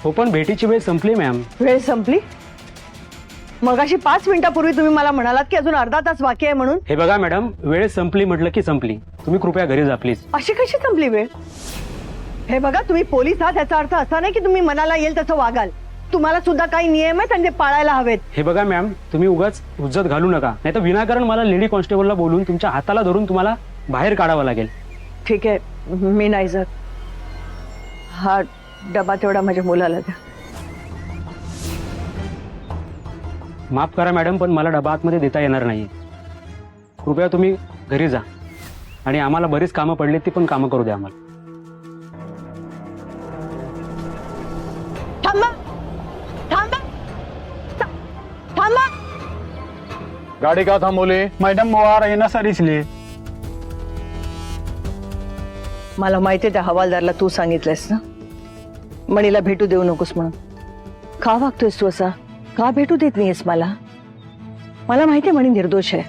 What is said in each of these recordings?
हो पण भेटीची वेळ संपली मॅम. वेळ संपली? मगाशी 5 मिनिटापूर्वी तुम्ही मला म्हणालात की अजून अर्धा तास बाकी आहे म्हणून. हे बघा मॅडम, वेळ संपली म्हटलं की संपली. तुम्ही कृपया घरी जा प्लीज. अशी कशी संपली वेळ? हे बघा, तुम्ही पोलीस आहात याचा अर्थ असा नाही की तुम्ही मनाला येईल तसं वागाल. तुम्हाला सुद्धा काही नियम आहेत आणि ते पाळायला हवेत. हे बघा मॅम, तुम्ही उगाच हुज्जत घालू नका, नाही तर विनाकारण मला लेडी कॉन्स्टेबलला बोलून तुमच्या हाताला धरून तुम्हाला बाहेर काढावं लागेल. ठीक आहे, मी नाही जात. हा डबा तेवढा माझ्या मुलाला द्या. माफ करा मॅडम, पण मला डबा आतमध्ये देता येणार नाही. कृपया तुम्ही घरी जा आणि आम्हाला बरीच कामं पडली, ती पण कामं करू द्या आम्हाला. थांबा थांबा थांबा. गाड़ी का थांबवली? मैडम वो आ रही ना सर इसलिए. मला माहितीये त्या हवालदारला तू सांगितलंयस ना मणीला भेटू देऊ नकोस म्हणून. का वागतोयस तू असा? का भेटू देत नाहीस मला? मला माहितीये मणी निर्दोष आहे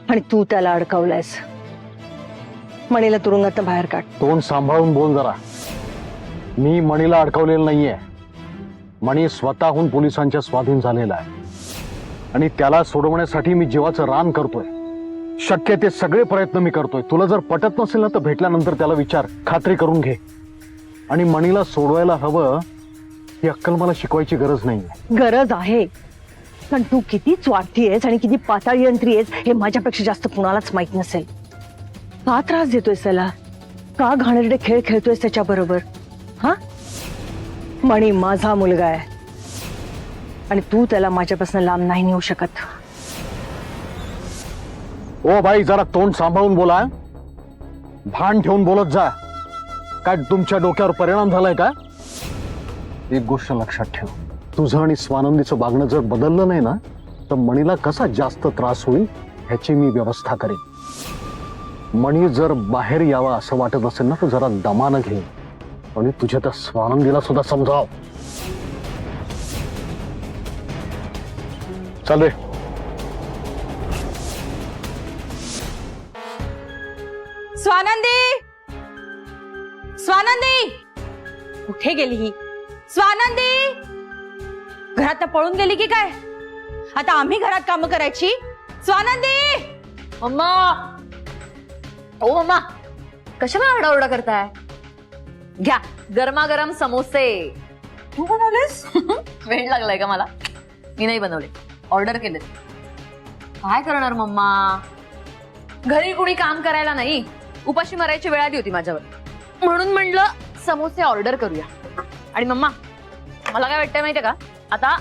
आणि तू त्याला अडकवलायस. मणीला तुरुंगात बाहेर काढ. तोंड सांभाळून बोल जरा. मी मणीला अडकवलेलं नाहीये. मणी स्वतःहून पोलिसांच्या स्वाधीन झालेला आहे आणि त्याला सोडवण्यासाठी मी जीवाचं रान करतोय. शक्य ते सगळे प्रयत्न मी करतोय. तुला जर पटत नसेल ना तर भेटल्यानंतर त्याला विचार, खात्री करून घे. आणि मणीला सोडवायला हवं ही अक्कल मला शिकवायची गरज नाहीये. गरज आहे, पण तू किती स्वार्थी आहेस आणि किती पाताळयंत्री आहेस हे माझ्यापेक्षा जास्त कुणालाच माहित नसेल. का त्रास देतोयस त्याला? का घाणेरडे खेळ खेळतोयस त्याच्या बरोबर? हा, मणी माझा मुलगा आहे आणि तू त्याला माझ्यापासून लांब नाही नेऊ शकत. ओ बाई, जरा तोंड सांभाळून बोला. भान ठेवून बोलत जा. काय तुमच्या डोक्यावर परिणाम झालाय का? एक गोष्ट लक्षात ठेव, तुझं आणि स्वानंदीचं वागणं जर बदललं नाही ना तर मणीला कसा जास्त त्रास होईल ह्याची मी व्यवस्था करेन. मणी जर बाहेर यावा असं वाटत असेल ना तर जरा दमानं घे आणि तुझ्या त्या स्वानंदीला सुद्धा समजाव. चल रे. स्वानंदी, स्वानंदी कुठे गेली ही? स्वानंदी घरात पळून गेली की काय? आता आम्ही घरात काम करायची? स्वानंदी! मम्मा, ओ मम्मा, कशाला आरडाओरडा करताय? घ्या गरमागरम समोसे. तू बनवलेस? वेळ लागलाय का मला? मी नाही बनवले, ऑर्डर केले. काय करणार मम्मा, घरी कुणी काम करायला नाही, उपाशी मरायची वेळ आली होती माझ्यावर, म्हणून म्हणलं समोसे ऑर्डर करूया. आणि मम्मा, मला काय वाटतंय माहितीये का, आता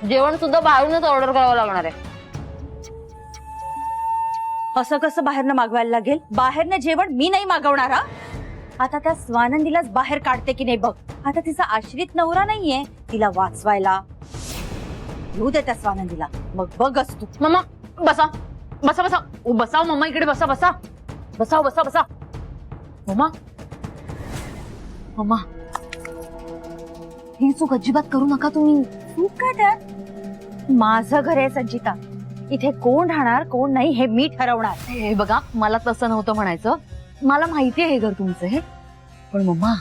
जेवण सुद्धा बाहेरूनच ऑर्डर करावं लागणार आहे. असं कसं बाहेरनं मागवायला लागेल? बाहेरनं जेवण मी नाही मागवणार. हा, आता त्या स्वानंदीलाच बाहेर काढते की नाही बघ. आता तिचा आश्रित नवरा नाहीये तिला वाचवायला. येऊ दे त्या स्वानंदीला, मग बघच तू. मम्मा बसा बसा बसा. बसाव मम्मा, इकडे बसा बसा. बसाव बसा बसा. मम्मा, मम्मा ही चूक अजिबात करू नका तुम्ही. तू काय त्यात? माझं घर आहे संचिता, इथे कोण राहणार कोण नाही हे मी ठरवणार. हे बघा, मला तसं नव्हतं म्हणायचं. मला माहितीये हे घर तुमचं हे, पण मम्मा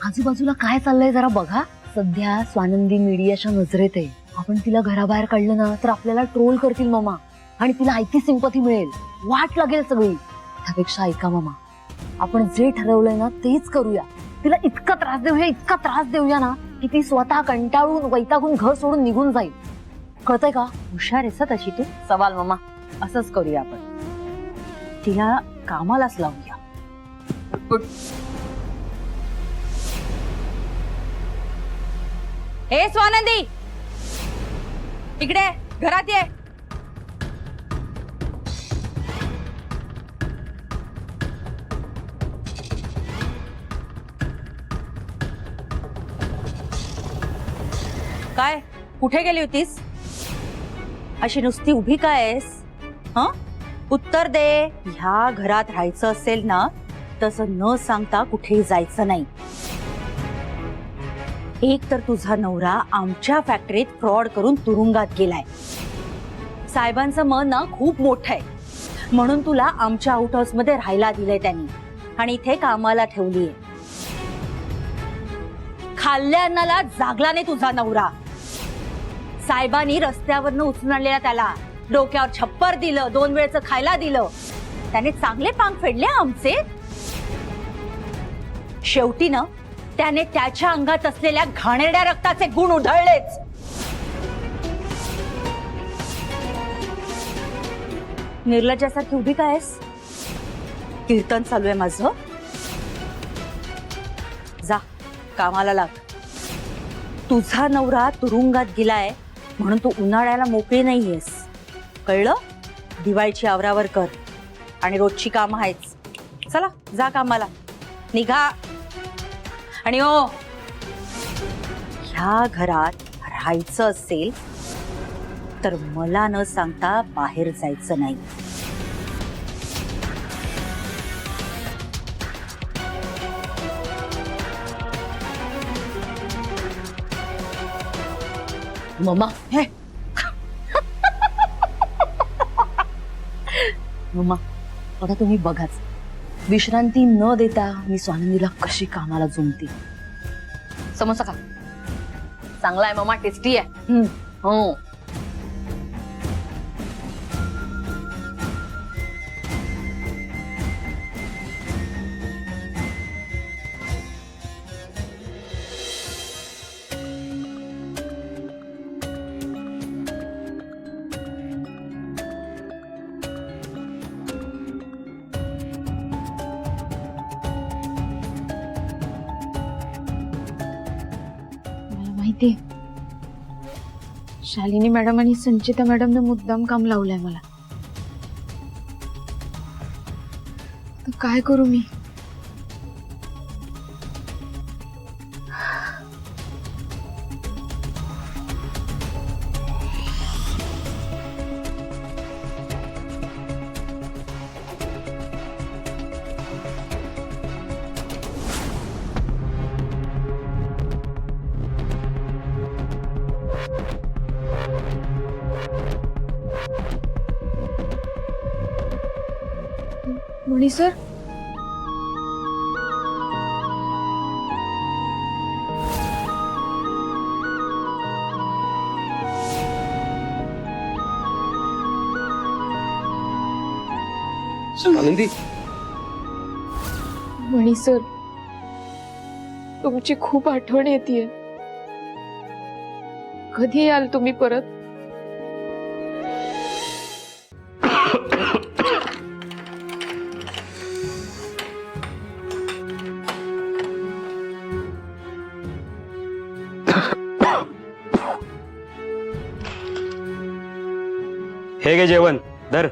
आजूबाजूला काय चाललंय जरा बघा. सध्या स्वानंदी मीडियाच्या नजरेत आहे. आपण तिला घराबाहेर काढलं ना तर आपल्याला ट्रोल करतील मम्मा आणि तिला ऐकी सिंपथी मिळेल, वाट लागेल सगळी. त्यापेक्षा ऐका मामा, आपण जे ठरवलंय ना तेच करूया. तिला इतका त्रास देऊया, इतका त्रास देऊया ना की ती स्वतः कंटाळून वैतागून घर सोडून निघून जाईल. कळतंय का? हुशार आहेस तशी तू. सवाल मम्मा. असंच करूया आपण, तिला कामालाच लावूया. ए स्वानंदी, इकडे घरात ये. काय कुठे गेली होतीस? अशी नुसती उभी काय आहेस? हं, उत्तर दे. ह्या घरात राहायचं असेल ना तसं न सांगता कुठेही जायचं नाही. एक तर तुझा नवरा आमच्या फॅक्टरीत फ्रॉड करून तुरुंगात गेलाय. साहेबांचं मन ना खूप मोठं आहे, म्हणून तुला आमच्या आउट हाऊस मध्ये राहायला दिलंय त्यांनी आणि इथे कामाला ठेवलीये. खाल्ल्याला जागला नाही तुझा नवरा. साहेबांनी रस्त्यावरनं उचलून आणलेला त्याला, डोक्यावर छप्पर दिलं, 2 वेळचं खायला दिलं. त्याने चांगले पांग फेडले आमचे. शेवटी ना त्याने त्याच्या अंगात असलेल्या घाणेरड्या रक्ताचे गुण उधळलेच. निर्लज्जासारखी उभी काय आहेस? कीर्तन चालू आहे माझं. जा कामाला लाग. तुझा नवरा तुरुंगात गेलाय म्हणून तू उन्हाळ्याला मोकळी नाहीयेस, कळलं? दिवाळीची आवरावर कर आणि रोजची कामं आहेच. चला जा कामाला, निघा. आणि हो, ह्या घरात राहायचं असेल तर मला न सांगता बाहेर जायचं नाही. मम्मा हे मम्मा, आता तुम्ही बघाच, विश्रांती न देता मी स्वानंदीला कशी कामाला जुंपते. समोसा का चांगला आहे मम्मा, टेस्टी आहे. हो. माहितीये, शालिनी मॅडम आणि संचिता मॅडमने मुद्दाम काम लावलंय मला. तर काय करू मी? मणी सर, आनंदी, मणी सर, तुमची खूप आठवण येतेय. कधी याल तुम्ही परत? हे घे जेवण, धर.